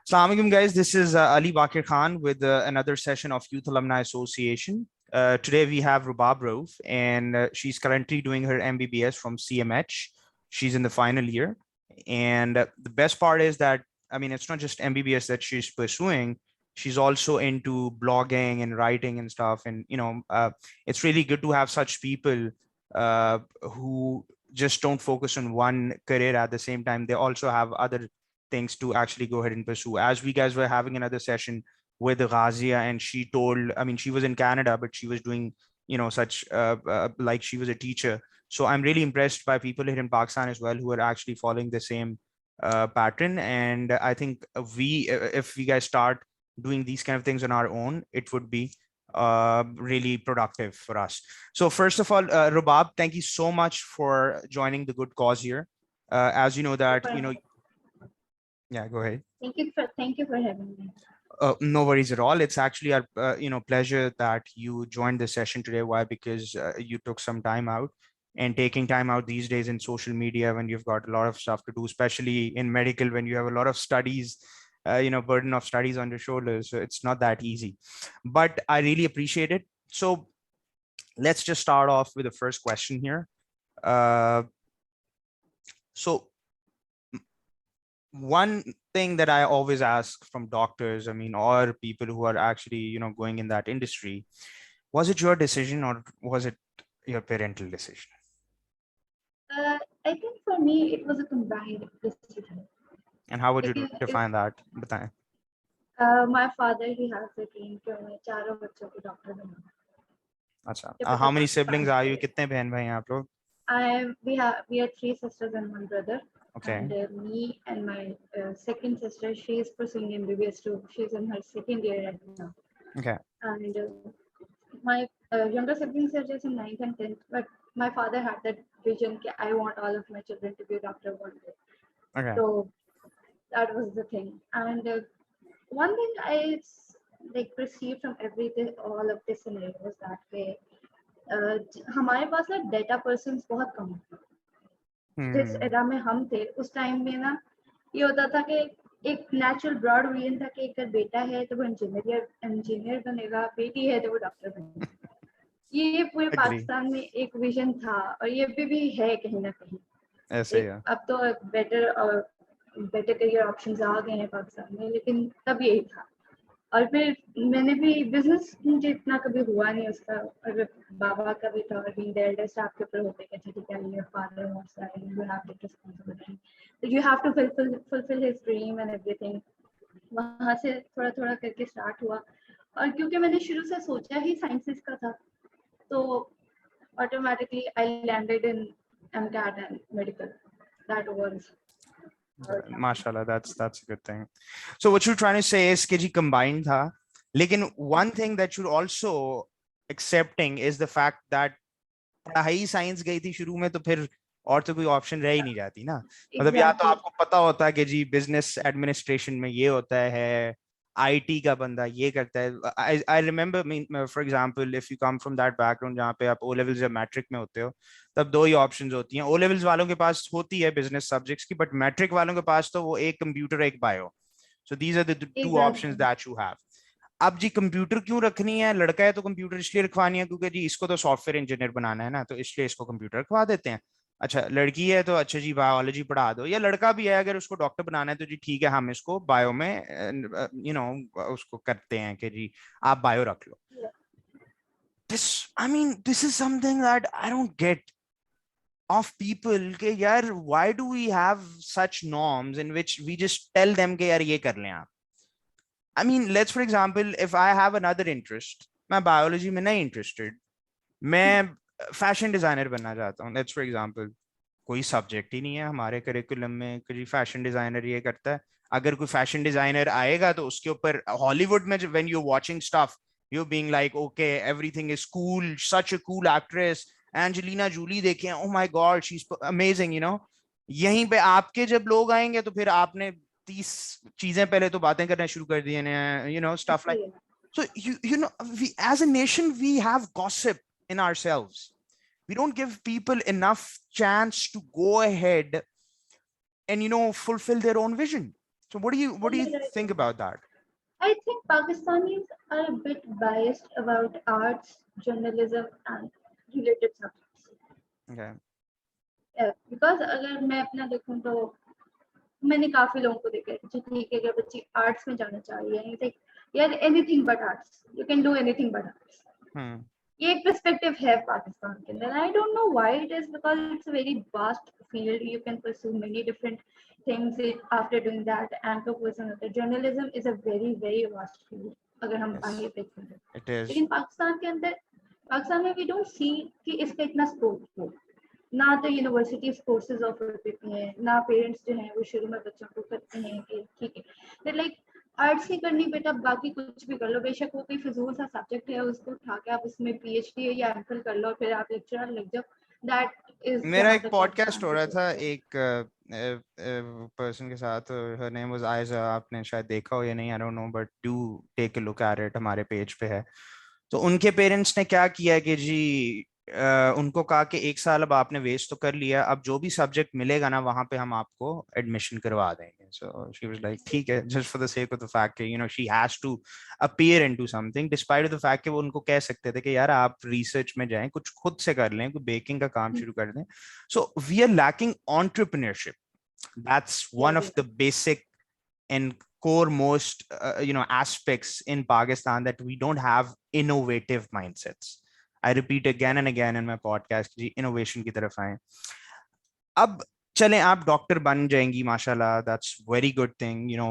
Assalamu alaikum, guys. This is Ali Baqir Khan with another session of Youth Alumni Association. Today we have Rubab Rauf, and she's currently doing her MBBS from CMH. She's in the final year. And the best part is that, I mean, it's not just MBBS that she's pursuing. She's also into blogging and writing and stuff. And, it's really good to have such people who just don't focus on one career at the same time. They also have other things to actually go ahead and pursue. As we guys were having another session with Ghazia, and she told, I mean, she was in Canada, but she was doing, such like she was a teacher. So I'm really impressed by people here in Pakistan as well who are actually following the same pattern. And I think if we guys start doing these kind of things on our own, it would be really productive for us. So first of all, Rubab, thank you so much for joining the good cause here. As you know that, yeah, go ahead. Thank you for having me. No worries at all. It's actually our pleasure that you joined the session today. Why? Because you took some time out, and taking time out these days in social media when you've got a lot of stuff to do, especially in medical, when you have a lot of studies, burden of studies on your shoulders. So it's not that easy, but I really appreciate it. So let's just start off with the first question here. So one thing that I always ask from doctors, I mean, or people who are actually, going in that industry, was it your decision or was it your parental decision? I think for me, it was a combined decision. And how would you define that? My father, he has a dream कि मैं चारों बच्चों को doctor बनाऊं. अच्छा. How many siblings are you? कितने बहन भाई हैं आप लोग? We are 3 sisters and 1 brother. Okay. And me and my second sister, she is pursuing MBBS too. She's in her 2nd year right now. Okay. And my younger siblings are just in 9th and 10th. But my father had that vision that I want all of my children to be a doctor one day. Okay. So that was the thing. And one thing I perceived from all of this scenario was that way. हमारे पास ना data persons बहुत कम हैं. जिस era में हम थे उस time में ना ये होता था कि एक नेचुरल ब्रॉड विजन था कि अगर बेटा है तो वो इंजीनियर बनेगा, बेटी है तो वो डॉक्टर बनेगा. ये पूरे पाकिस्तान में एक विजन था और ये भी है कहीं ना कहीं. ऐसे ही है. अब तो बेटर करियर ऑप्शंस आ गए हैं पाकिस्तान में, लेकिन तब यही था. और फिर मैंने भी बिजनेस मुझे इतना कभी हुआ नहीं उसका, और बाबा का भी था, बीइंग द एल्डेस्ट आपके ऊपर होते हैं कि ठीक है your father wants that and you have take responsibility, तो you have to fulfil his dream and everything. वहां से थोड़ा थोड़ा करके स्टार्ट हुआ. और क्योंकि मैंने शुरू से सोचा ही साइंसेस का था, तो automatically I landed in MCAT and medical. That was Mashallah, that's a good thing. So what you're trying to say is कि जी combined था, लेकिन one thing that you're also accepting is the fact that पढ़ाई science गई थी शुरू में, तो फिर और तो कोई ऑप्शन रह ही नहीं जाती ना. मतलब या तो आपको पता होता है कि जी बिजनेस एडमिनिस्ट्रेशन में ये होता है, आईटी का बंदा ये करता है. I remember for example if you come from that background जहाँ पे आप ओ लेवल्स या मैट्रिक में होते हो, तब 2 ही ऑप्शंस होती हैं. ओ लेवल्स वालों के पास होती है बिजनेस सब्जेक्ट्स की, बट मैट्रिक वालों के पास तो वो एक कंप्यूटर एक bio. So these are the 2 options that you have. अब जी कंप्यूटर क्यों रखनी है? लड़का है तो कंप्यूटर इसलिए रखवानी है क्योंकि जी इसको तो सॉफ्टवेयर इंजीनियर बनाना है ना, तो इसलिए इसको कंप्यूटर रखवा देते हैं. अच्छा, लड़की है तो अच्छा जी बायोलॉजी पढ़ा दो, या लड़का भी है अगर उसको डॉक्टर बनाना है तो जी ठीक है हम इसको बायो में उसको करते हैं कि जी आप बायो रख लो. This is something that I don't get of people के यार, why do we have such norms in which we just tell them कि यार ये कर लें आप. I mean, let's for example, if I have another interest, मैं biology में नहीं इंटरेस्टेड, मैं फैशन डिजाइनर बनना चाहता हूँ. लेट्स फॉर एग्जांपल, कोई सब्जेक्ट ही नहीं है हमारे करिकुलम में कि फैशन डिजाइनर ये करता है. अगर कोई फैशन डिजाइनर आएगा तो उसके ऊपर हॉलीवुड में when you watching stuff you being like okay everything is cool, such a cool actress, Angelina Jolie देखें, oh my God she is amazing, यहीं पे आपके जब लोग आएंगे तो फिर आपने 30 चीजें पहले तो बातें करना शुरू कर दी हैं, stuff like. So we as a nation we have gossip in ourselves. We don't give people enough chance to go ahead and fulfill their own vision. So what do you think about that? I think Pakistanis are a bit biased about arts, journalism, and related subjects. Okay. Because अगर मैं अपना देखूं तो मैंने काफी लोगों को देखा है कि ठीक है अगर बच्ची आर्ट्स में जाना चाह रही है लाइक यार anything but arts you can do anything but arts ये एक पर्सपेक्टिव है पाकिस्तान के अंदर आई don't know why it is because it's a very vast field you can pursue many different things after doing that and to person journalism is a very vast field अगर हम बाहर देखें it is. लेकिन पाकिस्तान में we don't see कि इसका इतना scope हो ना तो यूनिवर्सिटीज कोर्सेज ऑफर करती हैं ना पेरेंट्स जो हैं वो शुरू में बच्चों को करते हैं कि ठीक है लाइक आर्ट्स ही करनी बेटा बाकी कुछ भी कर लो बेशक वो कोई फिजूल सा सब्जेक्ट है उसको उठा के आप उसमें पीएचडी या एमफिल कर लो फिर आप लेक्चरर लग जाओ दैट इज मेरा एक पॉडकास्ट हो रहा था एक पर्सन के साथ हर नेम वाज आयजा आपने शायद देखा हो या नहीं I don't know but do take a look at it हमारे पेज पे है तो उनके पेरेंट्स ने क्या किया कि जी उनको कहा कि 1 साल अब आपने वेस्ट तो कर लिया अब जो भी सब्जेक्ट मिलेगा ना वहां पे हम आपको एडमिशन करवा देंगे सो शी वाज लाइक ठीक है just for the sake of the fact you know she has to appear into something despite the fact कि वो उनको कह सकते थे कि यार आप रिसर्च में जाएं कुछ खुद से कर लें कोई बेकिंग का काम शुरू कर दें so we are lacking entrepreneurship that's one of the basic and core most aspects in Pakistan that we don't have innovative mindsets. I repeat again and again in my podcast कि innovation की तरफ आए अब चलें आप doctor बन जाएंगी माशाल्लाह that's very good thing you know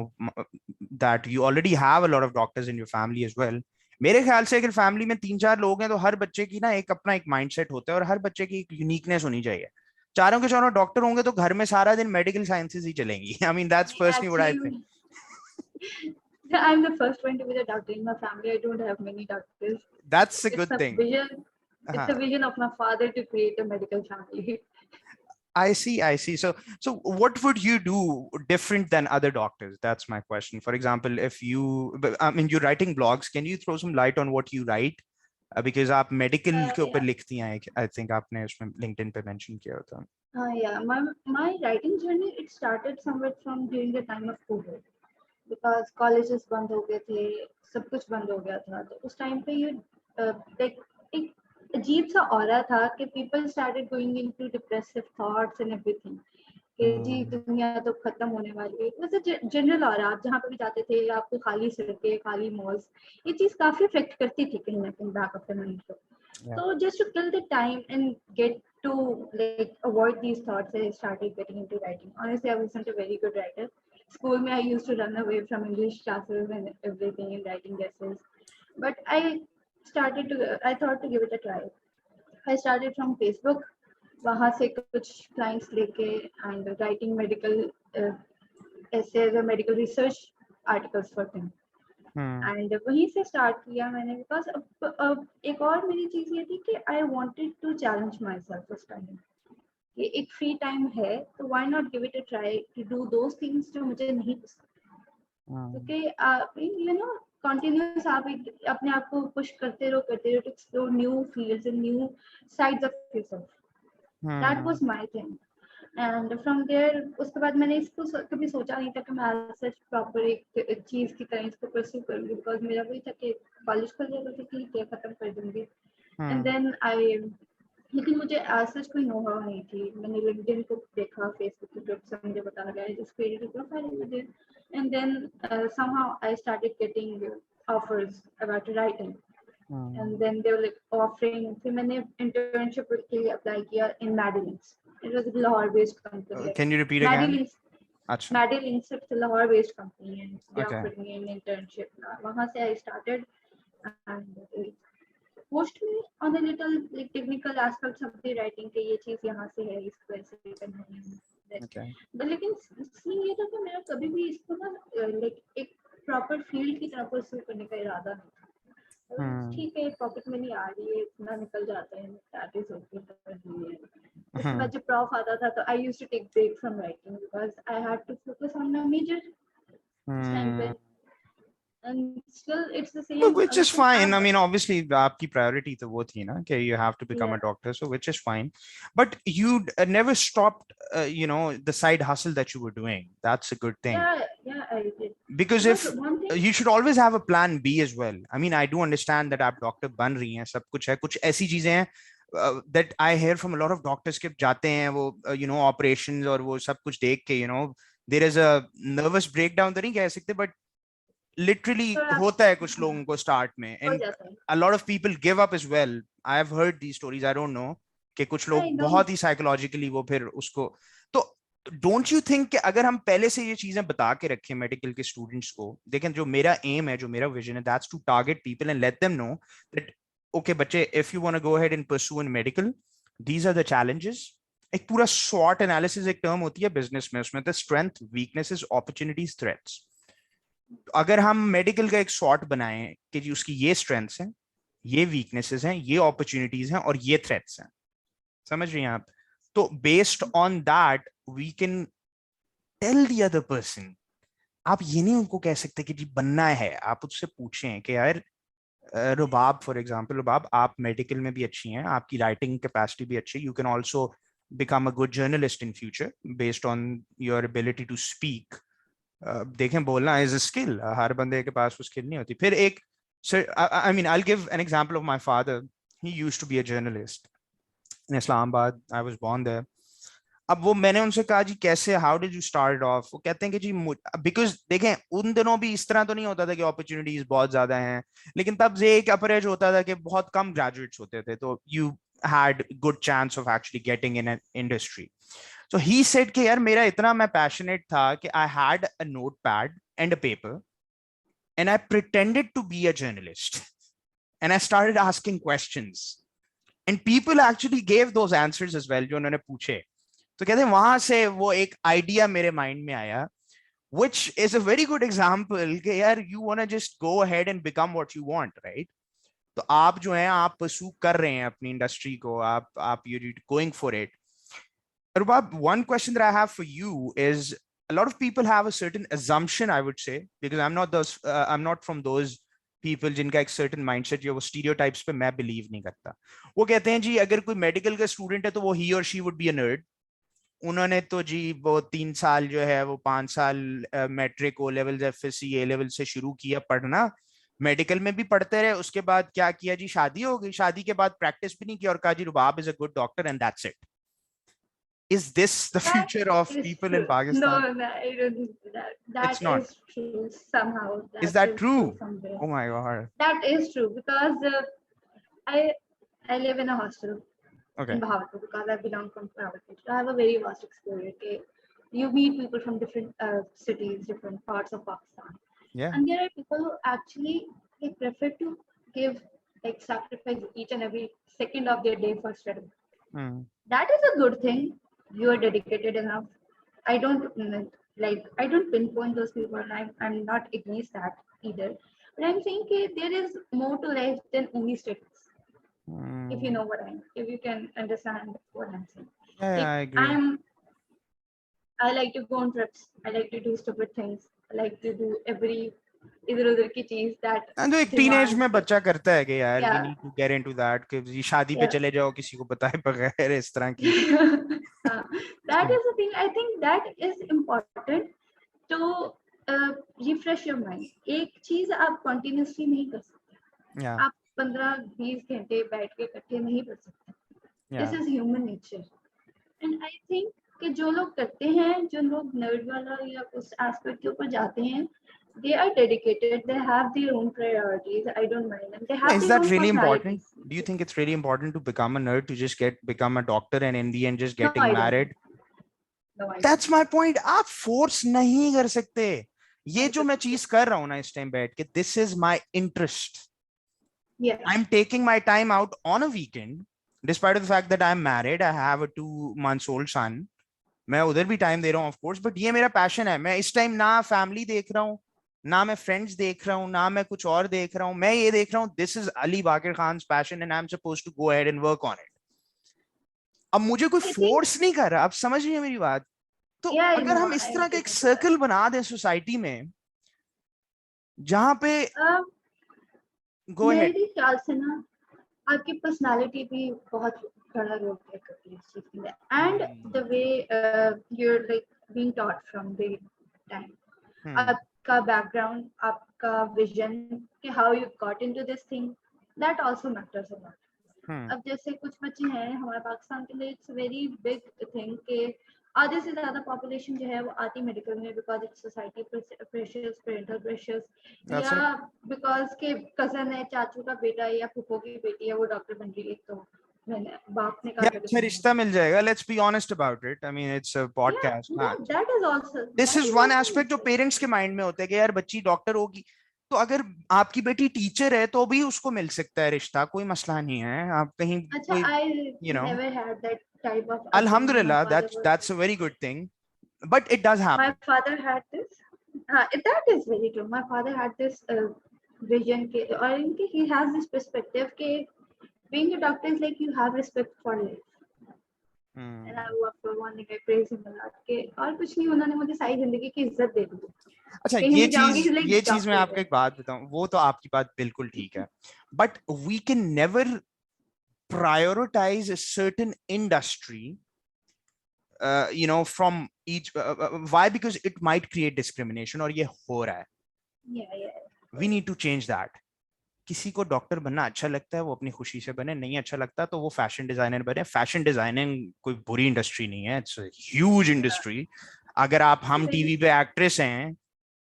that you already have a lot of doctors in your family as well मेरे ख्याल से अगर फैमिली में 3-4 लोग हैं तो हर बच्चे की ना एक अपना एक माइंडसेट होता है और हर बच्चे की एक यूनिकनेस होनी चाहिए चारों के चारों डॉक्टर होंगे तो घर में सारा दिन मेडिकल साइंसेस ही चलेंगी I mean that's personally what I think I'm the first one to be the doctor in my family. I don't have many doctors. That's a good thing. It's a vision of my father to create a medical family. I see. So what would you do different than other doctors? That's my question. For example, if you're writing blogs, can you throw some light on what you write? Because आप medical के ऊपर लिखती हैं, I think आपने उसमें LinkedIn पे mention किया था. Yeah, my writing journey it started somewhere from during the time of COVID. Because colleges बंद हो गए थे सब कुछ बंद हो गया था तो उस टाइम पे ये like एक अजीब सा ऑरा था कि people started going into depressive thoughts and everything कि जी दुनिया तो खत्म होने वाली है वैसे जनरल ऑरा आप जहाँ पे भी जाते थे आपको खाली सड़कें खाली मॉल्स ये चीज काफी इफेक्ट करती थी कहीं ना कहीं बैक ऑफ द माइंड को so just to kill the time and get to like avoid these thoughts I started getting into writing honestly I wasn't a very good writer school में I used to run away from English classes and everything and writing essays but I thought to give it a try I started from Facebook वहाँ से कुछ clients लेके and writing medical essays or medical research articles for them and वहीं से start किया मैंने because अब एक और मेरी चीज ये थी कि I wanted to challenge myself उस टाइम कि एक फ्री टाइम है तो why not give it a try to do those things जो मुझे नहीं पसंद क्योंकि यू नो कंटिन्यूअस आप अपने आप को पुश करते रहो to explore new fields and new sides of yourself that was my thing and from there उसके बाद मैंने इसको कभी सोचा नहीं था कि मैं सच प्रॉपर एक चीज की तरह इसको परस्यू करूंगी बिकॉज मेरा वही था कि कॉलेज कर जाएगा तो ठीक है खत्म कर दूंगी एंड देन आई लेकिन मुझे सच कोई नो हाउ नहीं थी मैंने लिंक्डइन को देखा फेसबुक के ग्रुप से मुझे पता लगा just created a profile over there and then somehow I started getting offers about writing and then they were like offering फिर मैंने इंटर्नशिप के लिए अप्लाई किया इन मैडलिंग्स It was a Lahore based company. Can you repeat again? Madelinks, it's a Lahore based company and they offered me an internship. वहाँ से I started and pushed me on the little like technical aspects of the writing कि ये चीज यहाँ से है इसको ऐसे करना है. But लेकिन सीन ये था कि मेरा कभी भी इसको ना like एक proper field की तरफ pursue करने का इरादा नहीं था. ठीक है पॉकेट मनी आ रही है इतना निकल जाता है that is okay for me उसके बाद जब प्रॉफ आता था तो I used to take break from writing because I had to focus on my major time पे and still it's the same which is fine I mean obviously aapki priority to wo thi na कि you have to become a doctor so which is fine but you never stopped you know the side hustle that you were doing that's a good thing Yeah, I did. Because Because if one thing, you should always have a plan B as well. I mean, I do understand that आप doctor बन रही हैं, सब कुछ है, कुछ ऐसी चीजें हैं that I hear from a lot of doctors के जाते हैं वो you know operations और वो सब कुछ देख के you know there is a nervous breakdown तो नहीं कह सकते, but literally थोड़ा होता है कुछ लोगों को start में, हो and जाता है. a lot of people give up as well. I have heard these stories, I don't know, कि कुछ I लोग know. बहुत ही psychologically वो फिर उसको तो डोंट यू थिंक कि अगर हम पहले से ये चीजें बता के रखें मेडिकल के स्टूडेंट्स को, देखें जो मेरा एम है, जो मेरा विजन है, that's to target people and let them know that okay बच्चे, if you want to go ahead and pursue in medical, these are the challenges. एक पूरा स्वॉट एनालिसिस एक टर्म होती है बिजनेस में, उसमें the strength, weaknesses, opportunities, threats. अगर हम मेडिकल का एक स्वॉट बनाएं कि जी उसकी ये स्ट्रेंथ्स हैं, ये वीकनेसेस हैं, ये अपॉर्चुनिटीज हैं और ये थ्रेट्स हैं, समझ रही हैं आप? तो based on that we can tell the other person. आप ये नहीं उनको कह सकते कि जी बनना है, आप उससे पूछें कि यार रुबाब फॉर एग्जांपल, रुबाब आप मेडिकल में भी अच्छी हैं, आपकी राइटिंग कैपेसिटी भी अच्छी है, you can also become a good journalist in future based on your ability to speak. देखें बोलना इज अ स्किल, हर बंदे के पास वो स्किल नहीं होती. फिर एक I mean I'll give an example of my father. He used to be a journalist in Islamabad. I was born there. अब वो मैंने उनसे कहा जी कैसे, how did you start of? वो कहते हैं कि जी बिकॉज देखें उन दिनों भी इस तरह तो नहीं होता था कि अपॉर्चुनिटीज बहुत ज्यादा हैं, लेकिन तब से एक अपरेज होता था कि बहुत कम ग्रेजुएट्स होते थे, तो you had good chance of actually getting in an industry. So he said कि यार मेरा इतना मैं passionate था कि I had a notepad and a paper and I pretended to be a journalist and I started asking questions and people actually gave those answers as well जो उन्होंने पूछे. तो कहते हैं वहां से वो एक आइडिया मेरे माइंड में आया, which is a very good example कि यार you wanna just go ahead and become what you want, right? तो आप जो है आप परस्यू कर रहे हैं अपनी इंडस्ट्री को, आप you going for it. Rubab, one question that I have for you is a lot of people have a certain assumption, I would say, because I'm not from those people जिनका एक certain mindset या वो stereotypes पे मैं believe नहीं करता. वो कहते हैं जी अगर कोई medical का student है तो वो he or she would be a nerd. उन्होंने तो जी वो 3 साल जो है वो 5 साल मैट्रिक, ओ लेवल, एफएससी, ए लेवल से शुरू किया पढ़ना, मेडिकल में भी पढ़ते रहे, उसके बाद क्या किया जी, शादी हो गई, शादी के बाद प्रैक्टिस भी नहीं किया और कहा जी Rubab is a good doctor and that's it. Is this the that future of is people in true. Pakistan? No, no, I don't think that. It's That not. is true somehow. Is That that is true true? somewhere. Oh my God. That is true because I I live in a hostel Okay. in Bahawalpur because I belong from Bahawalpur. I have a very vast exposure. Okay? You meet people from different cities, different parts of Pakistan, Yeah. and there are people who actually they prefer to give like sacrifice each and every second of their day for study. Hmm. That is a good thing. You are dedicated enough. I don't I don't pinpoint those people, and I'm not against that either. But I'm saying that there is more to life than only studies. If you Hmm. know what if you can understand what I'm saying. Yeah, yeah, Like I agree. I like to go on trips. I like to do stupid things. I like to do every इधर उधर की चीज that And तो एक teenage demands में बच्चा करता है कि यार we yeah need to get into that, कि जी शादी पे yeah. चले जाओ किसी को बताए बगैर, इस तरह की. That is the thing. I think that is important to refresh your mind. एक चीज आप continuously नहीं कर सकते. Yeah. आप 15-20 घंटे बैठ के इकट्ठे नहीं कर सकते. Yeah. This is human nature. And I think कि जो लोग करते हैं, जो लोग नर्ड वाला या उस एस्पेक्ट के ऊपर जाते हैं, they are dedicated. They have their own priorities. I don't mind them. They have Is their that own really important? personalities. Do you think it's really important to become a nerd, to just become a doctor and in the end just No, getting I don't. married? No, I don't. That's my point. आप force नहीं कर सकते. ये जो मैं चीज कर रहा हूँ ना इस टाइम बैठ के, this is my interest. Yes. I'm taking my time out on a weekend, despite the fact that I'm married. I have a 2 months old son. मैं उधर भी टाइम दे रहा हूँ ऑफ कोर्स, बट ये मेरा पैशन है. मैं इस टाइम ना फैमिली देख रहा हूँ, ना मैं फ्रेंड्स देख रहा हूँ, ना मैं कुछ और देख रहा हूँ. मैं ये देख रहा हूँ this is Ali Baqir Khan passion and I am supposed to go ahead and work on it. अब मुझे कोई I think फोर्स नहीं कर रहा. आप समझ रही है मेरी बात? तो yeah, I अगर know. हम इस I तरह का एक understand that. सर्कल बना दें सोसाइटी में जहां पे गो अहेड. मेरे ख्याल से ना आपकी पर्सनालिटी भी बहुत बड़ा रोल प्ले करती है इस चीज में and the way you're like being taught from the time. आपका background, आपका vision, कि how you got into this thing, that also matters a lot. अब जैसे कुछ बच्चे हैं हमारे पाकिस्तान के लिए, it's a very big thing कि आधे से ज्यादा population जो है वो आती मेडिकल में because it's society pressures, parental pressures, या because के cousin है, चाचू का बेटा या फूफो की बेटी है वो डॉक्टर बन रही है, तो मैंने बाप ने कहा अच्छा रिश्ता मिल जाएगा. Let's be honest about it. I mean, it's a podcast. That is also, this is one aspect जो पेरेंट्स के माइंड में होता है कि यार बच्ची डॉक्टर होगी, तो अगर आपकी बेटी टीचर है तो भी उसको मिल सकता है रिश्ता, कोई मसला नहीं है. आप कहीं अच्छा, I never had that type of Alhamdulillah, that's a very good thing, but it does happen. My father had this, that is very true. My father had this vision ke, or इनके he has this perspective ke being a doctor is like you have respect for life. And I work for one thing, I praise him a lot के और कुछ नहीं, उन्होंने मुझे सारी जिंदगी की इज्जत दे दी. अच्छा, ये चीज मैं आपको एक बात बताऊं, वो तो आपकी बात बिल्कुल ठीक है, but we can never prioritize a certain industry you know from each why, because it might create discrimination, और ये हो रहा है. We need to change that. किसी को डॉक्टर बनना अच्छा लगता है वो अपनी खुशी से बने, नहीं अच्छा लगता तो वो फैशन डिजाइनर बने. फैशन डिजाइनिंग कोई बुरी इंडस्ट्री नहीं है, इट्स अ ह्यूज इंडस्ट्री. अगर आप हम टीवी पे एक्ट्रेस हैं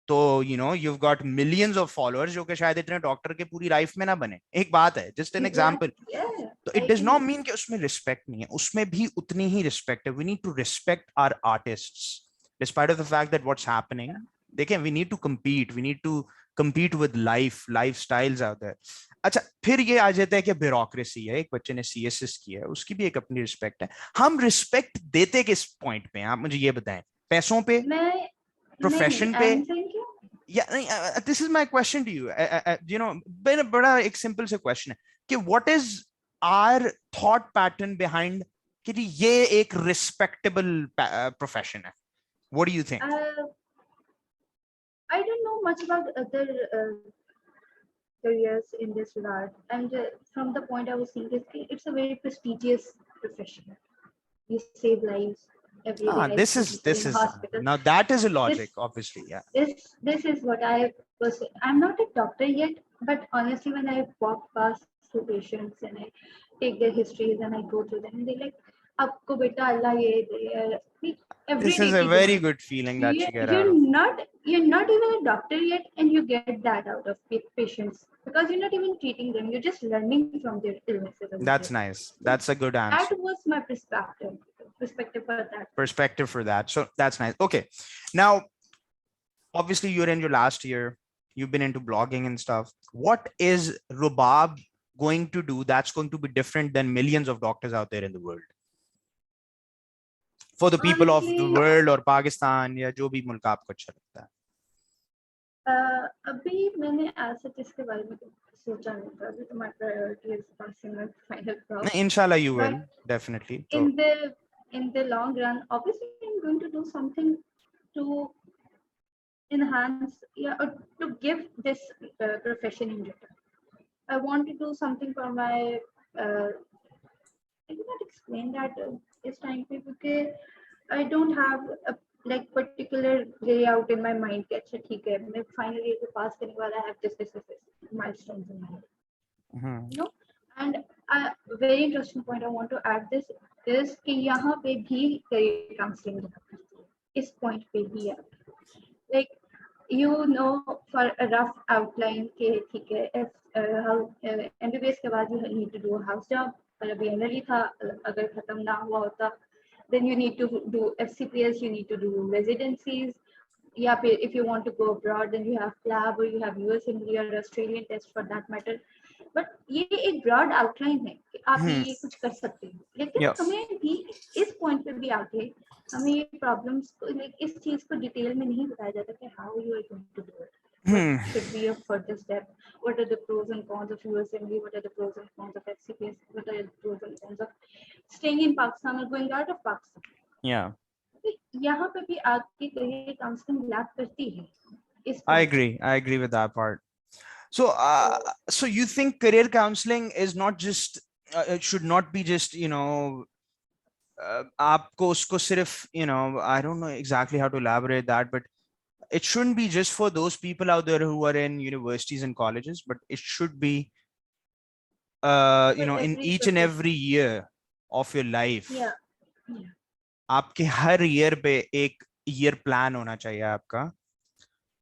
तो you know you've got millions of followers जो कि शायद इतने डॉक्टर के पूरी लाइफ में ना बने. एक बात है, जस्ट एन एग्जांपल. तो इट डज नॉट मीन कि उसमें रिस्पेक्ट नहीं है, उसमें भी उतनी ही रिस्पेक्ट है. We need to respect our artists despite of the fact that what's happening. देखें, we need to compete with lifestyles out there. अच्छा, फिर ये आ जाता है कि ब्यूरोक्रेसी है. एक बच्चे ने सीएसएस किया है, उसकी भी एक अपनी रिस्पेक्ट है. हम रिस्पेक्ट देते किस पॉइंट पे, आप मुझे ये बताएं? पैसों पे, प्रोफेशन पे? या नहीं, this is my question to you. You know, बड़ा एक सिंपल सा क्वेश्चन है कि what is our thought pattern behind कि ये एक रिस्पेक्टेबल प्रोफेशन है. What do you think? I don't know much about other careers in this regard, and from the point I was seeing this, it's a very prestigious profession. You save lives every day. This is hospital. Now that is a logic, obviously. Yeah. This is what I was. I'm not a doctor yet, but honestly, when I walk past through patients and I take their histories and I go through them, and they're like, "Aapko beta Allah ye de." This is a very good feeling that you get out of. You're not even a doctor yet, and you get that out of patients because you're not even treating them. You're just learning from their illnesses. That's nice. That's a good answer. That was my perspective for that. Perspective for that. So that's nice. Okay. Now, obviously, you're in your last year. You've been into blogging and stuff. What is Rubab going to do that's going to be different than millions of doctors out there in the world? For the people of the world or Pakistan या जो भी मुल्क आपको अच्छा लगता है. अभी मैंने ऐसा इसके बारे में सोचा नहीं था. अभी तो my priority is passing my final crop. Inshallah you will, definitely. In the long run, obviously I'm going to do something to enhance, or to give this profession in return. I want to do something for my I cannot explain that this time because I don't have a like particular layout in my mind. अच्छा ठीक है, मैं finally ये pass करने वाला, I have this milestones in my head. You know, and a very interesting point I want to add this is कि यहाँ पे भी career counseling है. इस point पे भी है. Like you know, for a rough outline के ठीक है, MBBS के बाद you need to do a house job. अभी NLE था, अगर खत्म ना हुआ होता, then you need to do FCPS, you need to do residencies. Yeah, if you want to go abroad, then you have lab or you have USMLE or Australian test for that matter. But ये एक broad outline है कि आप ये कुछ कर सकते हैं. लेकिन हमें भी इस point पे भी आके हमें ये problems को इस चीज को डिटेल में नहीं बताया जाता कि how you are going to do it. What should be a further step? What are the pros and cons of USMLE? What are the pros and cons of FCPS? What are the pros and cons of staying in Pakistan or going out of Pakistan? Yeah. यहाँ पे भी आपकी career counseling lab करती है. I agree with that part. So, so you think career counseling is not just, it should not be just, you know, आपको उसको सिर्फ, you know, I don't know exactly how to elaborate that, but it shouldn't be just for those people out there who are in universities and colleges, but it should be For in every each and every profession. year of your life. Yeah, yeah, आपके हर year पे एक year plan होना चाहिए आपका,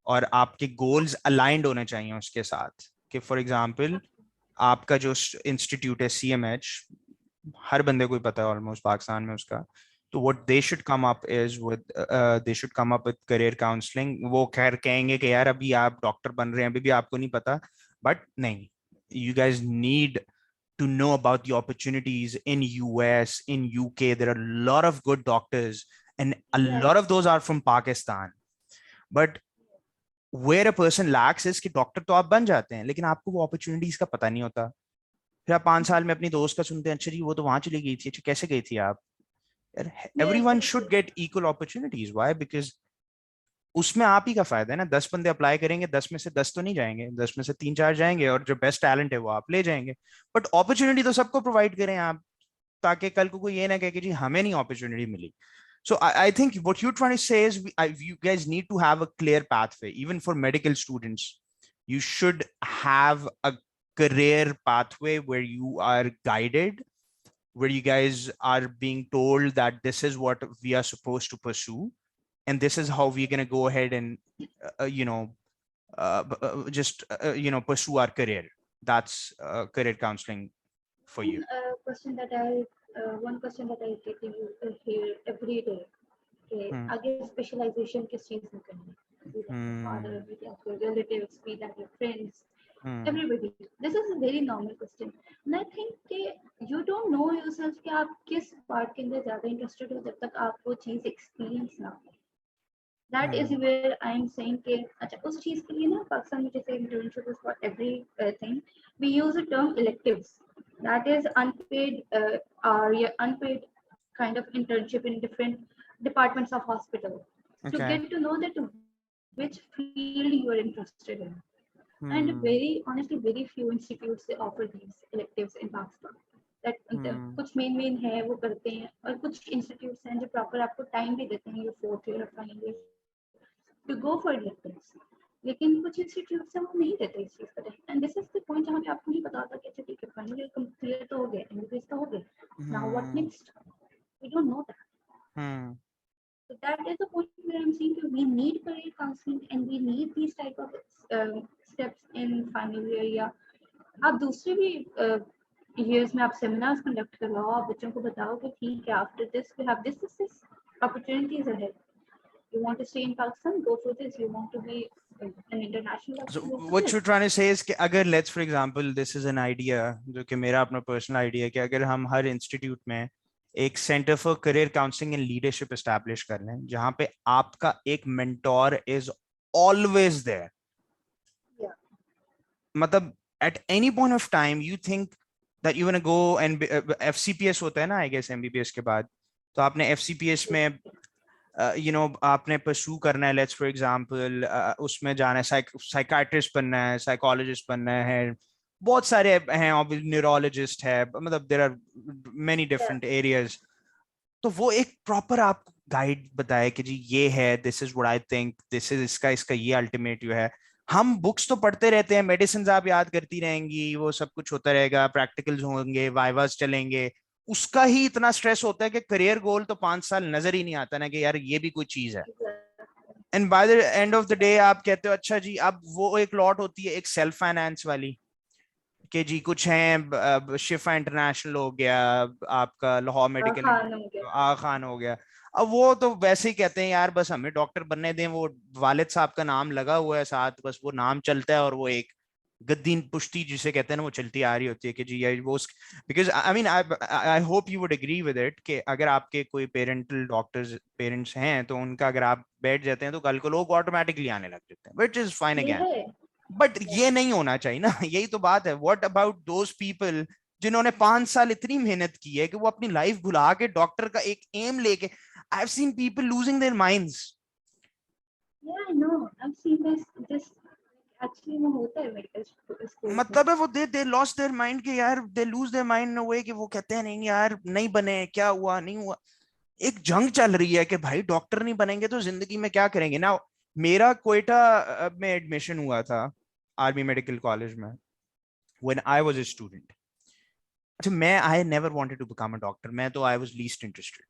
और आपके goals aligned होने चाहिए उसके साथ। कि फॉर एग्जांपल आपका जो इंस्टीट्यूट है CMH, हर बंदे को ही पता है ऑलमोस्ट पाकिस्तान में उसका। तो what they should come up is with, they should come up with career counselling. वो खैर कहेंगे कि यार अभी आप डॉक्टर बन रहे हैं, अभी भी आपको नहीं पता, बट नहीं, you guys need to know about the opportunities in US, in UK. There are a lot of good doctors, and a yeah, lot of those are from Pakistan. But where a person lacks is कि doctor तो आप बन जाते हैं, लेकिन आपको वो opportunities का पता नहीं होता। फिर आप 5 साल में अपनी दोस्त का सुनते हैं, अच्छा जी वो तो वहां चली गई थी, अच्छा कैसे गई थी आप? यार yeah, everyone should exactly. Get equal opportunities. Why? Because उसमें आप ही का फायदा है ना। 10 बंदे अप्लाई करेंगे, 10 में से 10 तो नहीं जाएंगे, 10 में से 3-4 जाएंगे, और जो बेस्ट टैलेंट है वो आप ले जाएंगे। बट अपॉर्चुनिटी तो सबको प्रोवाइड करें आप, ताकि कल को कोई ये ना कहे कि जी हमें नहीं अपॉर्चुनिटी मिली। So I think what you're trying to say is you guys need to have a clear pathway, even for medical students. You should have a career pathway where you are guided, where you guys are being told that this is what we are supposed to pursue, and this is how we're going to go ahead and just pursue our career. That's career counseling for you. One question that I get to hear every day. Okay, Hmm. आगे specialization किस चीज में करनी है? Be that your father, Hmm. be that your relatives, be that your friends, Hmm. everybody. This is a very normal question. And I think कि you don't know yourself कि आप किस part के अंदर ज़्यादा interested हो जब तक आप वो चीज़ experience ना हो। That is Hmm. where I am saying कि अच्छा उस चीज़ के लिए ना पाकिस्तान में जैसे internship is for every thing. We use the term electives. That is unpaid or yeah, unpaid kind of internship in different departments of hospital to Okay. get to know that which field you are interested in. And Hmm. very honestly, very few institutes they offer these electives in Pakistan. That Hmm. कुछ main है वो करते हैं, और कुछ institutes हैं जो proper आपको टाइम भी देते हैं, ये 4th ईयर और final year to go for electives. लेकिन कुछ इंस्टीट्यूट्स हैं वो नहीं देते इस चीज़ का time, and this is the point जहाँ पे आपको नहीं पता होता कि अच्छा ठीक है फाइनल ईयर क्लियर तो हो गया, एमबीबीएस तो हो गया, now what Hmm. Next, we don't know that. Hmm. So that is the point where I'm saying that we need career counseling and we need these type of steps in final year. या आप दूसरे भी years में आप seminars conduct करवाओ, आप बच्चों को बताओ कि ठीक है after this we have this opportunities ahead. You want to stay in Pakistan, go for this. You want to be an international So doctor, go for what this. you're trying to say is कि अगर let's for example this is an idea जो कि मेरा अपना personal idea है, कि अगर हम हर institute में एक centre for career counselling and leadership establish कर लें, जहां पे आपका एक mentor is always there. Yeah. मतलब at any point of time you think that you want to go and FCPS होता है ना, आई गेस MBBS के बाद। तो आपने FCPS में आपने परस्यू करना है, लेट्स फॉर एग्जांपल उसमें जाना है, साइकाट्रिस्ट बनना है, साइकोलॉजिस्ट बनना है, बहुत सारे हैं, न्यूरोलॉजिस्ट है, मतलब there are many Yeah. Different areas. तो वो एक प्रॉपर आपको गाइड बताए कि जी ये है, this is what I think, this is इसका इसका ये अल्टीमेटिव है। हम बुक्स तो पढ़ते रहते हैं, मेडिसिन आप याद करती रहेंगी, वो सब कुछ होता रहेगा, प्रैक्टिकल्स होंगे, वाइवास चलेंगे, उसका ही इतना स्ट्रेस होता है कि करियर गोल तो 5 साल नजर ही नहीं आता ना कि यार ये भी कोई चीज है। Exactly. And by the end of the day आप कहते हो अच्छा जी, अब वो एक लॉट होती है एक सेल्फ फाइनेंस वाली, कि जी कुछ हैं, शिफा इंटरनेशनल हो गया, आपका लाहौर मेडिकल खान हो गया. आ खान हो गया। अब वो तो वैसे ही कहते हैं यार बस हमें डॉक्टर बनने दें, वो वालिद साहब का नाम लगा हुआ है साथ, बस वो नाम चलता है, और वो एक गद्दी पुश्ती जिसे कहते हैं ना वो चलती आ रही होती है कि जी ये वो। Because I mean I hope you would agree with it कि अगर आपके कोई पेरेंटल डॉक्टर्स पेरेंट्स हैं तो उनका अगर आप बैठ जाते हैं तो कल को लोग ऑटोमेटिकली आने लग जाते हैं, विच इज फाइन ये अगेन। है. But Yeah. ये नहीं होना चाहिए ना, यही तो बात है। व्हाट अबाउट दोज पीपल जिन्होंने 5 साल इतनी मेहनत की है कि वो अपनी लाइफ भुला के डॉक्टर का एक एम लेके, I have seen people losing their minds. Yeah, I know. I've seen this actually वो होता है मेडिकल स्कूल्स में. मतलब है वो दे लॉस्ट देयर माइंड के यार, they lose their mind in a way कि वो कहते हैं नहीं यार नहीं बने, क्या हुआ नहीं हुआ। एक जंग चल रही है कि भाई डॉक्टर नहीं बनेंगे तो जिंदगी में क्या करेंगे ना। मेरा कोयटा में एडमिशन हुआ था आर्मी मेडिकल कॉलेज में when I was a student. अच्छा, मैं I never wanted to become a doctor, मैं तो I was least interested.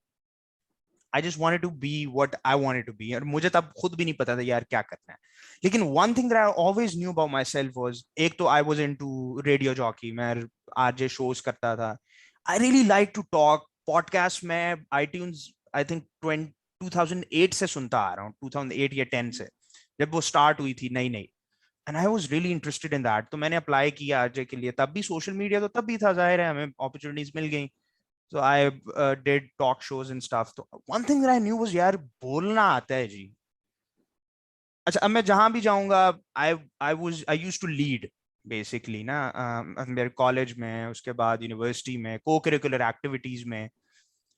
I just wanted to be what I wanted to be, और मुझे तब खुद भी नहीं पता था यार क्या करना है। लेकिन one thing that I always knew about myself was, एक तो I was into radio jockey, मैं आरजे शोज करता था। I really like to talk podcast में आईट्यून्स आई थिंक 2008 से सुनता आ रहा हूँ, 2008 या 10 से, जब वो स्टार्ट हुई थी नई नई। And I was really interested in that, तो मैंने अप्लाई किया आरजे के लिए। तब भी सोशल मीडिया तो तब भी था, जाहिर है हमें अपॉर्चुनिटीज मिल गई। So I did talk shows and stuff. So one thing that I knew was यार बोलना आता है जी। अच्छा, अब मैं जहां भी जाऊंगा, I used to lead basically ना, मेरे कॉलेज में, उसके बाद यूनिवर्सिटी में, को करिकुलर एक्टिविटीज में।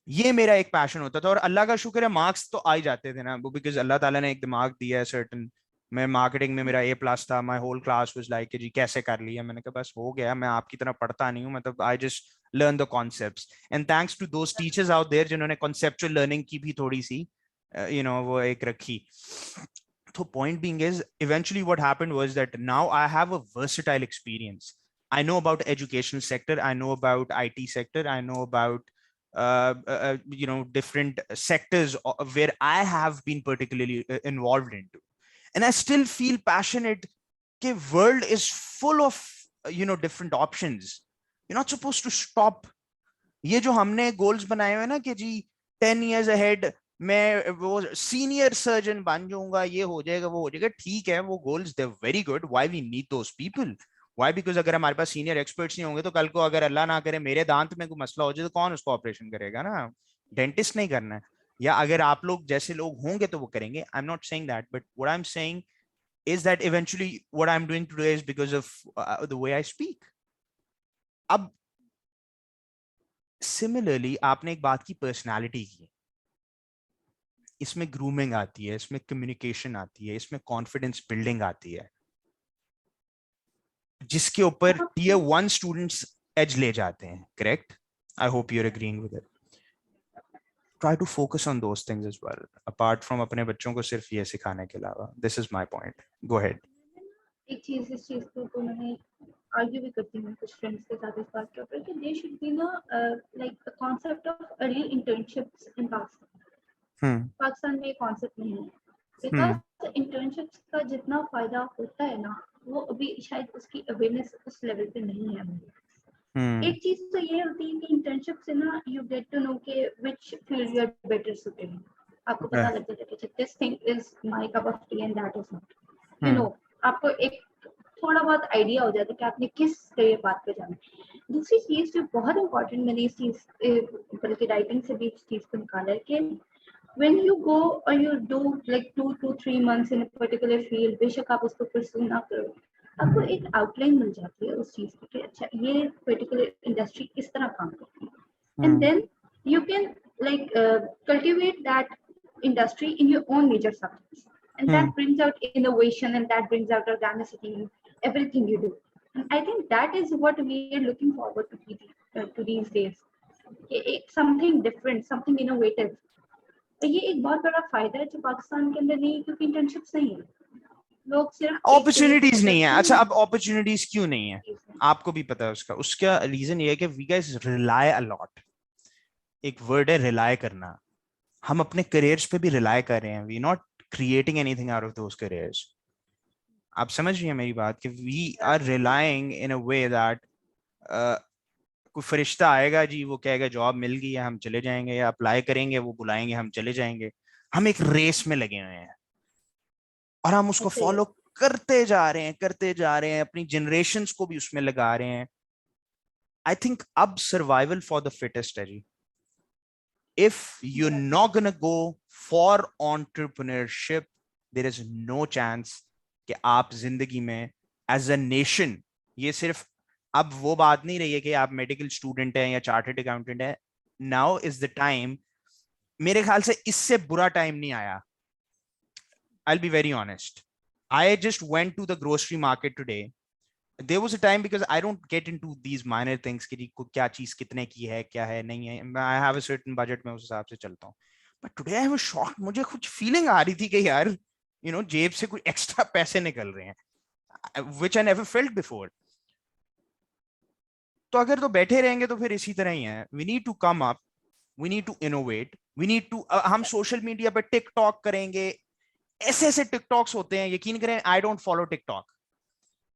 ये मेरा एक पैशन होता था, और अल्लाह का शुक्र है मार्क्स तो आ ही जाते थे ना वो, बिकॉज अल्लाह ताला ने एक दिमाग दिया है सर्टन। मैं मार्केटिंग में मेरा A+ था, my whole class was like कि जी कैसे कर लिया। मैंने कहा बस हो गया, मैं आपकी तरह पढ़ता नहीं हूँ, मतलब I just learn the concepts. And thanks to those teachers out there जिन्होंने कॉन्सेप्चुअल लर्निंग की भी थोड़ी सी वो एक रखी। So point being is, eventually what happened was that now I have a versatile experience. I know about educational sector, I know about IT sector, I know about different sectors where I have been particularly involved into, and I still feel passionate. The world is full of different options. You're not supposed to stop. ये जो हमने goals बनाए हुए ना कि जी 10 years ahead मैं वो senior surgeon बन जाऊंगा, ये हो जाएगा, वो हो जाएगा, ठीक है, वो goals they very good, why we need those people, why, because अगर हमारे पास सीनियर एक्सपर्ट्स नहीं होंगे तो कल को अगर अल्लाह ना करे मेरे दांत में कोई मसला हो जाए तो कौन उसको ऑपरेशन करेगा ना, डेंटिस्ट नहीं करना है। या अगर आप लोग जैसे लोग होंगे तो वो करेंगे, आई am not saying that, but what I am saying is that eventually what I'm doing today is because of the way I speak. अब सिमिलरली आपने एक बात की, पर्सनालिटी की, इसमें ग्रूमिंग आती है, इसमें कम्युनिकेशन आती है, इसमें कॉन्फिडेंस बिल्डिंग आती है, जिसके ऊपर Tier 1 स्टूडेंट्स एज ले जाते हैं, correct? I hope you are agreeing with it. Try to focus on those things as well, apart from अपने बच्चों को सिर्फ ये सिखाने के अलावा। This is my point, go ahead. एक चीज इस चीज को तो मैंने आर्ग्यू भी करती हूँ कुछ फ्रेंड्स के साथ इस बात के ऊपर कि दे शुड बी ना like concept of early internships in Pakistan. Pakistan में ये कॉन्सेप्ट नहीं है, बिकॉज इंटर्नशिप्स का जितना फायदा होता है ना, वो अभी शायद उसकी अवेयरनेस उस लेवल पे नहीं है। एक चीज तो ये होती है कि इंटर्नशिप से ना यू गेट टू नो के which field you are better suited. आपको पता लग जाता है कि this thing is my cup of tea and that is not, you know, आपको एक थोड़ा बहुत आइडिया हो जाता है कि आपने किस करियर पाथ पे जाना है। दूसरी चीज जो बहुत इंपॉर्टेंट, मैंने इस चीज बल्कि राइटिंग से भी इस चीज को निकाला है कि when you go or you do like 2 to 3 months in a particular field, बेशक आप उसको pursue ना करो, आपको एक आउटलाइन मिल जाती है उस चीज की कि अच्छा ये पर्टिकुलर इंडस्ट्री इस तरह काम करती है, and then you can like cultivate that industry in your own major subjects, and that brings out innovation and that brings out organicity in everything you do. And I think that is what we are looking forward to these days, something different, something innovative. तो ये एक बहुत बड़ा फायदा है जो पाकिस्तान के अंदर नहीं है, क्योंकि इंटर्नशिप्स नहीं है, लोग सिर्फ अपॉर्चुनिटीज नहीं है। अच्छा, अब अपॉर्चुनिटीज क्यों नहीं है आपको भी पता है उसका, उसका रीजन ये है कि we guys rely a lot. एक वर्ड है रिलाई करना, हम अपने करियर्स पे भी रिलाई कर रहे हैं, we not creating anything out of those careers. आप समझ रही हैं मेरी बात कि we are relying in a way that कोई फरिश्ता आएगा जी, वो कहेगा जॉब मिल गई है, हम चले जाएंगे, या अप्लाई करेंगे, वो बुलाएंगे, हम चले जाएंगे। हम एक रेस में लगे हुए हैं और हम उसको फॉलो करते जा रहे हैं, करते जा रहे हैं, अपनी जनरेशन्स को भी उसमें लगा रहे हैं। आई थिंक अब सर्वाइवल फॉर द फिटेस्ट है जी। If you're not gonna go for entrepreneurship, there is no chance कि आप जिंदगी में एज अ नेशन, ये सिर्फ अब वो बात नहीं रही है कि आप मेडिकल स्टूडेंट हैं या चार्टर्ड अकाउंटेंट है। नाउ इज द टाइम, मेरे ख्याल से इससे बुरा टाइम नहीं आया। I'll be very honest. I just went to the grocery market today. There was a time, because I don't get into these minor things कि क्या चीज कितने की है, क्या है, नहीं है, I have a certain budget, मैं उस हिसाब से चलता हूँ। But today I was shocked, मुझे कुछ फीलिंग आ रही थी कि यार जेब से कुछ एक्स्ट्रा पैसे निकल रहे हैं, which I never felt before. तो अगर तो बैठे रहेंगे तो फिर इसी तरह ही है. We need to come up, we need to innovate, we need to हम सोशल मीडिया पे टिकटॉक करेंगे. ऐसे ऐसे टिकटॉक्स होते हैं, यकीन करें I don't follow TikTok.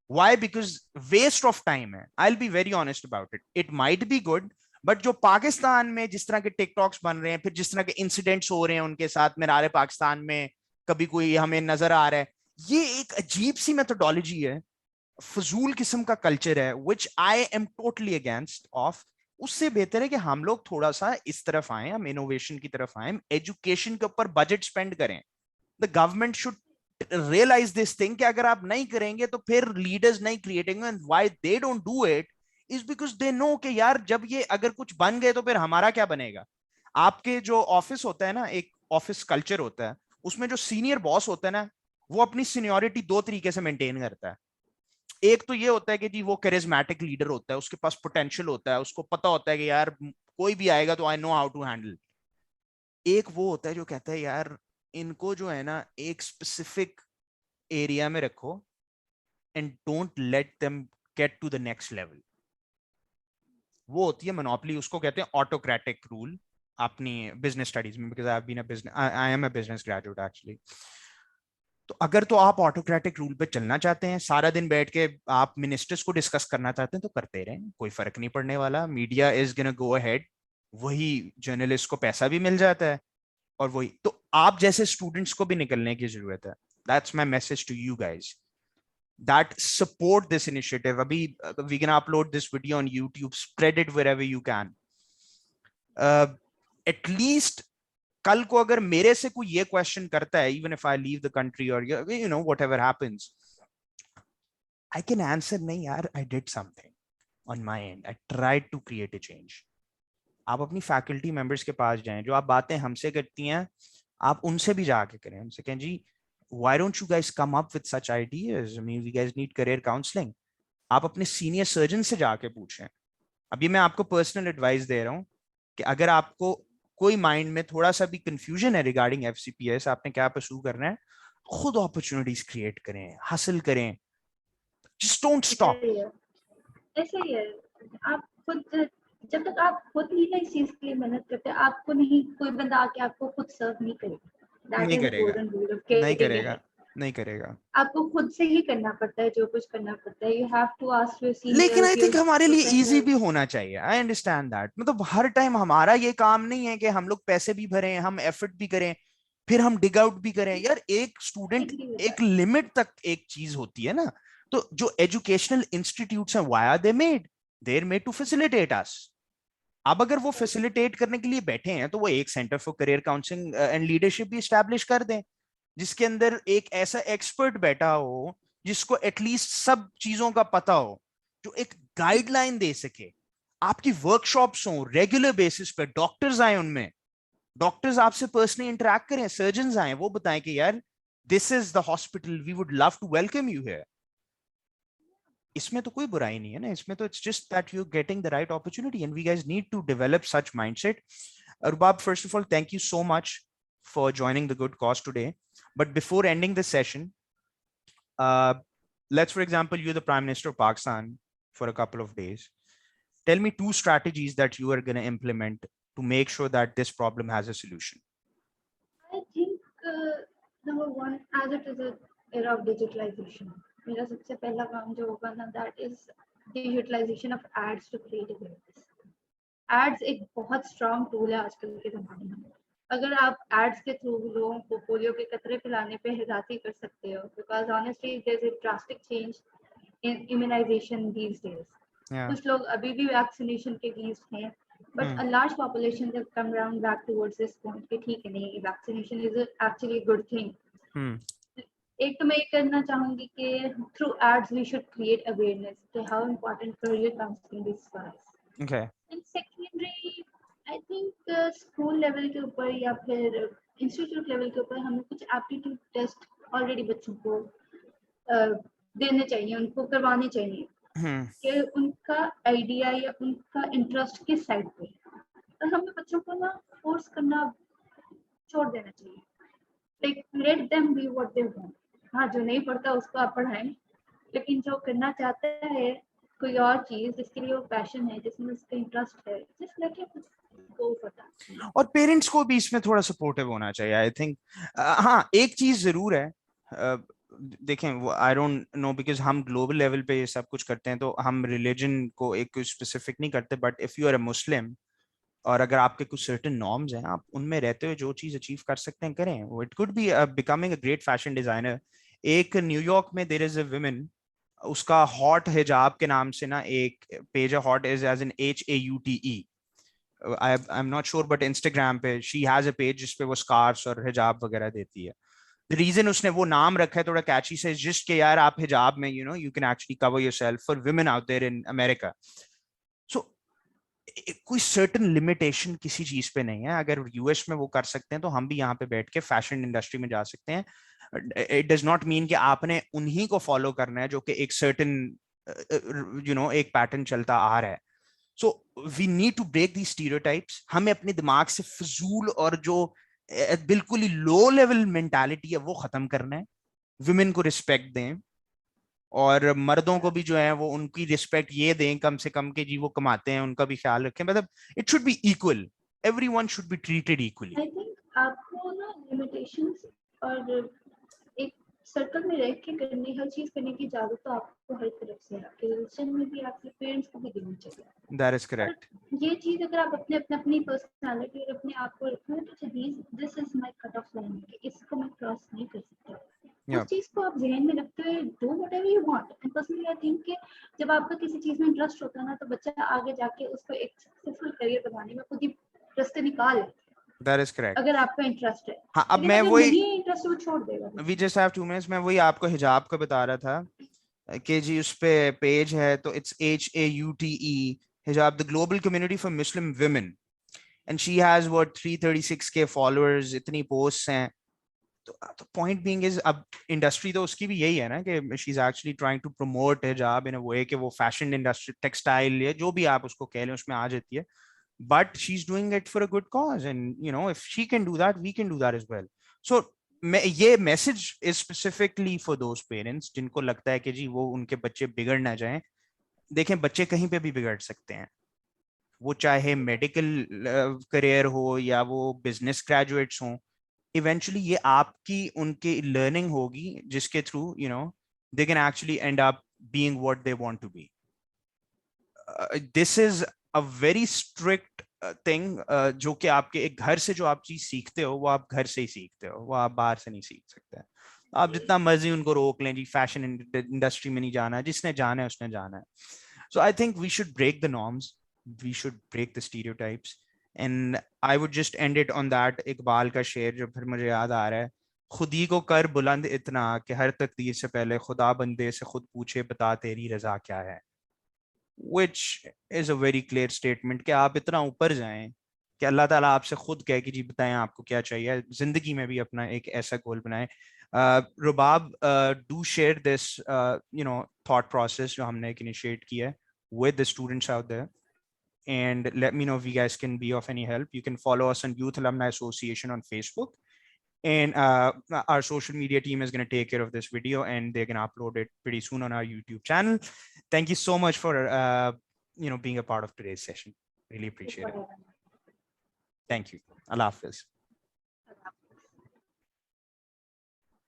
Why? Because waste of time है. I'll be very honest about it. It might be good, but जो पाकिस्तान में जिस तरह के टिकटॉक्स बन रहे हैं, फिर जिस तरह के इंसिडेंट्स हो रहे हैं उनके साथ में नारे पाकिस्तान में, कभी कोई हमें नजर आ रहा है, ये एक अजीब सी मेथोडोलॉजी है, फजूल किस्म का कल्चर है, which I am totally against of. उससे बेहतर है कि हम लोग थोड़ा सा इस तरफ आए, हम इनोवेशन की तरफ आए, एजुकेशन के ऊपर बजट स्पेंड करें. The government should realize this thing कि अगर आप नहीं करेंगे तो फिर लीडर्स नहीं क्रिएट होंगे. and why they don't do it is because they know कि यार जब ये अगर कुछ बन गए तो फिर हमारा क्या बनेगा. आपके जो ऑफिस होता है ना, एक ऑफिस कल्चर होता है, उसमें जो सीनियर बॉस होता है ना, वो अपनी सीनियोरिटी दो तरीके से मेंटेन करता है. एक तो ये होता है कि जी वो करिज्मेटिक लीडर होता है, उसके पास पोटेंशियल होता है, उसको पता होता है कि यार कोई भी आएगा तो I know how to handle. एक वो होता है जो कहता है यार इनको जो है ना एक स्पेसिफिक एरिया में रखो and don't let them get to the next level. वो होती है मोनोपोली, उसको कहते हैं ऑटोक्रेटिक रूल. अपनी बिजनेस स्टडीज में, because I have been a business, I am a business graduate actually. तो अगर तो आप ऑटोक्रेटिक रूल पे चलना चाहते हैं, सारा दिन बैठ के आप मिनिस्टर्स को डिस्कस करना चाहते हैं, तो करते रहें, कोई फर्क नहीं पड़ने वाला. Media is gonna go ahead, वही जर्नलिस्ट को पैसा भी मिल जाता है, और वही तो आप जैसे स्टूडेंट्स को भी निकलने की जरूरत है. That's my message to you guys, that support this initiative. Abhi, we can upload this video on YouTube, spread it wherever you can. At least कल को अगर मेरे से कोई ये क्वेश्चन करता है, even if I leave the country or whatever happens, I can answer, नहीं यार, I did something on my end, I tried to create a change. आप अपनी फैकल्टी मेंबर्स के पास जाएं, जो आप बातें हमसे करती हैं आप उनसे भी जाके करें, उनसे कहें जी why don't you guys come up with such ideas? I mean, we guys need career counseling. आप अपने सीनियर सर्जन से जाके पूछें. अभी मैं आपको पर्सनल एडवाइस दे रहा हूं कि अगर आपको कोई माइंड में थोड़ा सा भी कंफ्यूजन है रिगार्डिंग एफसीपीएस, आपने क्या परस्यू करना है, खुद अपॉर्चुनिटीज क्रिएट करें, हासिल करें. Just don't stop. ऐसे ही है. आप खुद, जब तक आप खुद नहीं ना इस चीज के लिए मेहनत करते, आपको नहीं कोई बंदा आके आपको खुद सर्व नहीं करेगा. दैट नहीं इज करेगा, गोल्डन रूल ऑफ नहीं केयरटेकिंग. करेगा, नहीं करेगा. आपको खुद से ही करना पड़ता है जो कुछ करना पड़ता है. You have to ask your लेकिन सीनियर्स, आई योर थिंक हमारे लिए इजी भी प्रोफेसर्स. होना चाहिए. I understand that. मतलब हर टाइम हमारा ये काम नहीं है कि हम लोग पैसे भी भरें, हम एफर्ट भी करें, फिर हम डिग आउट भी करें. यार एक स्टूडेंट, एक लिमिट तक एक चीज होती है ना. तो जो एजुकेशनल इंस्टीट्यूट्स हैं, why are they made? They are made to facilitate us. अब अगर वो फैसिलिटेट करने के लिए बैठे हैं तो वो एक centre for career counselling and leadership भी स्टैब्लिश कर दें, जिसके अंदर एक ऐसा एक्सपर्ट बैठा हो जिसको एटलीस्ट सब चीजों का पता हो, जो एक गाइडलाइन दे सके. आपकी वर्कशॉप्स हो रेगुलर बेसिस पे, डॉक्टर्स आए उनमें, डॉक्टर्स आपसे पर्सनली इंटरेक्ट करें, सर्जन आए, वो बताएं कि यार this is the hospital, we would love to welcome you here. इसमें तो कोई बुराई नहीं है ना, इसमें तो it's just that you getting the right opportunity and we guys need to develop such mindset. Rubab, first of all, thank you so much for joining the good cause today. But before ending this session, uh, let's, for example, you're the Prime Minister of Pakistan for a couple of days. Tell me two strategies that you are going to implement to make sure that this problem has a solution. I think number one, as it is an era of digitalization, मेरा सबसे पहला काम जो होगा ना, that is the utilization of ads to create awareness. Ads एक बहुत strong tool है आजकल के ज़माने में. अगर आप एड्स के थ्रू लोगों को पोलियो के कतरे पिलाने पे हिदायत कर सकते हो, because honestly there is a drastic change in immunisation these days. कुछ लोग अभी भी वैक्सीनेशन के अगेंस्ट हैं, but a large population have come around back towards this point कि ठीक है, नहीं, vaccination is actually good thing. एक तो मैं ये करना चाहूंगी कि through ads we should create awareness कि how important career counselling is for us. Okay. And secondary, I think school level के ऊपर या फिर इंस्टीट्यूट लेवल के ऊपर हमें कुछ एप्टीट्यूड टेस्ट ऑलरेडी बच्चों को देने चाहिए, उनको करवाने चाहिए कि उनका आइडिया या उनका इंटरेस्ट किस साइड पे है. और हमें बच्चों को ना फोर्स करना छोड़ देना चाहिए. Like let them be what they want. हाँ, जो नहीं पढ़ता उसको आप पढ़ाएं, लेकिन जो करना चाहता है कोई और चीज जिसके लिए वो पैशन है, जिसमें उसका इंटरेस्ट है, just let him go for that. और पेरेंट्स को भी इसमें थोड़ा सपोर्टिव होना चाहिए, आई थिंक। हाँ, एक चीज जरूर है, देखें, वो आई डोंट नो, बिकॉज हम ग्लोबल लेवल पे ये सब कुछ करते हैं, तो हम रिलीजन को एक स्पेसिफिक नहीं करते, but if you are a Muslim और अगर आपके कुछ सर्टेन नॉर्म्स हैं, आप उनमें रहते हुए जो चीज अचीव कर सकते हैं करें। वो it could be becoming a great fashion designer. एक न्यूयॉर्क में देयर इज अ वुमन, उसका हॉट हिजाब के नाम से ना एक पेज है, haute is as an HAUTE, I am not sure, but Instagram पे शी हैज अ पेज जिसपे वो स्कार्फ्स और हिजाब वगैरह देती है। द रीजन उसने वो नाम रखा है थोड़ा कैची से, जिस्ट के यार आप हिजाब में you know you can actually cover yourself for women out there in America. So कोई सर्टन लिमिटेशन किसी चीज पे नहीं है। अगर यूएस में वो कर सकते हैं तो हम भी यहाँ पे बैठ के फैशन इंडस्ट्री में जा सकते हैं। इट डज नॉट मीन कि आपने उन्हीं को फॉलो करना है जो कि एक सर्टन एक पैटर्न चलता आ रहा है। So we need to break the stereotypes. हमें अपने दिमाग से फजूल और जो बिल्कुल ही लो लेवल मेंटालिटी है वो खत्म करना है। वुमेन को रिस्पेक्ट दें, और मर्दों को भी जो है वो उनकी रिस्पेक्ट ये दें कम से कम के जी वो कमाते हैं, उनका भी ख्याल रखें। मतलब it should be equal, everyone should be treated equally. I think आपको ना लिमिटेशंस और एक सर्कल में रह के करने, हर चीज करने की इजाजत तो आपको हर तरफ से है, आपके रिलेशन में भी, आपके पेरेंट्स को भी देनी चाहिए। दैट इज और करेक्ट। ये चीज अगर आप अपनी पर्सनालिटी और अपने आप को रखें तो this is my cut off line, कि इसको मैं क्रॉस नहीं कर सकता। या उस चीज को आप ध्यान में रखते हुए do whatever you want. And personally I think कि जब आपका किसी चीज में इंटरेस्ट होता है ना, तो बच्चा आगे जाके उसको एक सक्सेसफुल करियर बनाने में खुद ही रास्ते निकाल लेता है, दैट इज करेक्ट। अगर आपका इंटरेस्ट है। हाँ, अब लेकिन मैं अगर वही, नहीं इंटरेस्ट, वो छोड़ देगा। वी जस्ट हैव 2 मिनट्स, मैं वही आपको हिजाब का बता रहा था कि जी उस पे पेज है तो it's HAUTE, Hijab, the global community for Muslim women, and she has what 336K followers, इतनी पोस्ट्स हैं। तो पॉइंट बीइंग इज, अब इंडस्ट्री तो उसकी भी यही है ना कि she is actually trying to promote hijab in a way कि वो फैशन इंडस्ट्री, टेक्सटाइल या जो भी आप उसको कह लें उसमें आ जाती है, but she is doing it for a good cause, and you know if she can do that we can do that as well. So ये message is specifically for those parents जिनको लगता है कि जी वो उनके बच्चे बिगड़ ना जाएं। देखें, बच्चे कहीं पे भी बिगड़ सकते हैं, वो चाहे मेडिकल करियर हो या वो बिजनेस ग्रेजुएट्स हों। इवेंचुअली ये आपकी उनकी लर्निंग होगी जिसके through they can actually end up being what they want to be. This is a very strict thing, जो कि आपके एक घर से जो आप चीज सीखते हो वो आप घर से ही सीखते हो, वो आप बाहर से नहीं सीख सकते। आप जितना मर्जी उनको रोक लें जी फैशन इंडस्ट्री में नहीं जाना है, जिसने जाना है उसने जाना है। So I think we should break the norms, we should break the stereotypes, and I would just end it on that Iqbal का शेर जो फिर मुझे याद आ रहा है, खुदी को कर बुलंद इतना कि हर तकदीर से पहले खुदा बंदे से खुद पूछे बता तेरी रजा क्या है। which is a very clear statement कि आप इतना ऊपर जाएं कि अल्लाह ताला आपसे खुद कहे कि जी बताएं आपको क्या चाहिए जिंदगी में, भी अपना एक ऐसा गोल बनाएं। Rubab, do share this thought process जो हमने एक इनिशिएट किया है with the students out there, and let me know if you guys can be of any help. You can follow us on Youth Alumni Association on Facebook, and our social media team is going to take care of this video and they're going to upload it pretty soon on our YouTube channel. Thank you so much for being a part of today's session. Really appreciate it. Thank you. Allah Hafiz.